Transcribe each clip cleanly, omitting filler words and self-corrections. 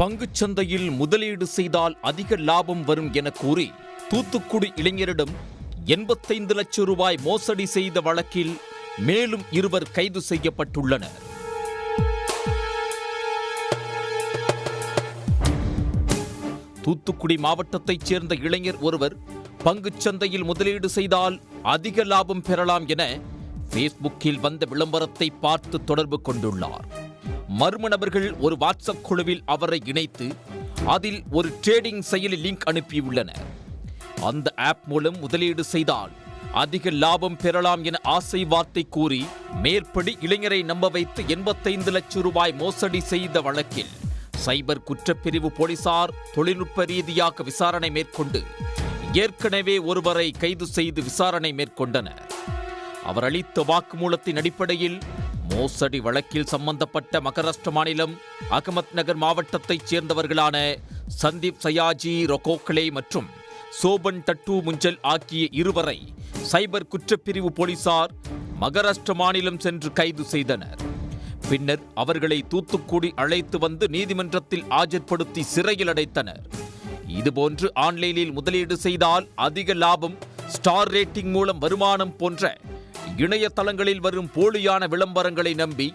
பங்குச் சந்தையில் முதலீடு செய்தால் அதிக லாபம் வரும் என கூறி தூத்துக்குடி இளைஞரிடம் 85 லட்சம் ரூபாய் மோசடி செய்த வழக்கில் மேலும் 2 கைது செய்யப்பட்டுள்ளனர். தூத்துக்குடி மாவட்டத்தைச் சேர்ந்த இளைஞர் ஒருவர் பங்குச் சந்தையில் முதலீடு செய்தால் அதிக லாபம் பெறலாம் என ஃபேஸ்புக்கில் வந்த விளம்பரத்தை பார்த்து தொடர்பு கொண்டுள்ளார். மர்ம நபர்கள் ஒரு வாட்ஸ்அப் குழுவில் அவரை இணைத்து அதில் ஒரு ட்ரேடிங் செயலி லிங்க் அனுப்பியுள்ளனர். அந்த ஆப் மூலம் முதலீடு செய்தால் அதிக லாபம் பெறலாம் என ஆசை வார்த்தை கூறி மேற்படி இளைஞரை நம்ப வைத்து 85 லட்சம் ரூபாய் மோசடி செய்த வழக்கில் சைபர் குற்றப்பிரிவு போலீசார் தொழில்நுட்ப ரீதியாக விசாரணை மேற்கொண்டு ஏற்கனவே ஒருவரை கைது செய்து விசாரணை மேற்கொண்டனர். அவர் அளித்த வாக்குமூலத்தின் அடிப்படையில் மோசடி வழக்கில் சம்பந்தப்பட்ட மகாராஷ்டிர மாநிலம் அகமத் நகர் மாவட்டத்தைச் சேர்ந்தவர்களான சந்தீப் சயாஜி ரொகோக்லே மற்றும் சோபன் டட்டு முஞ்சல் ஆகிய 2 சைபர் குற்றப்பிரிவு போலீசார் மகாராஷ்டிர மாநிலம் சென்று கைது செய்தனர். பின்னர் அவர்களை தூத்துக்குடி அழைத்து வந்து நீதிமன்றத்தில் ஆஜர்படுத்தி சிறையில் அடைத்தனர். இதுபோன்று ஆன்லைனில் முதலீடு செய்தால் அதிக லாபம், ஸ்டார் ரேட்டிங் மூலம் வருமானம் போன்ற இணையதளங்களில் வரும் போலியான விளம்பரங்களை நம்பி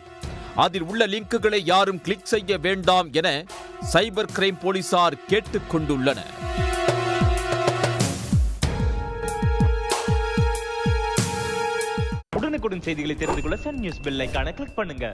அதில் உள்ள லிங்குகளை யாரும் கிளிக் செய்ய வேண்டாம் என சைபர் கிரைம் போலீசார் கேட்டுக் கொண்டுள்ளனர். உடனுக்குடன் செய்திகளை தெரிந்து கொள்ள சன் நியூஸ் பெல் ஐகானை கிளிக் பண்ணுங்க.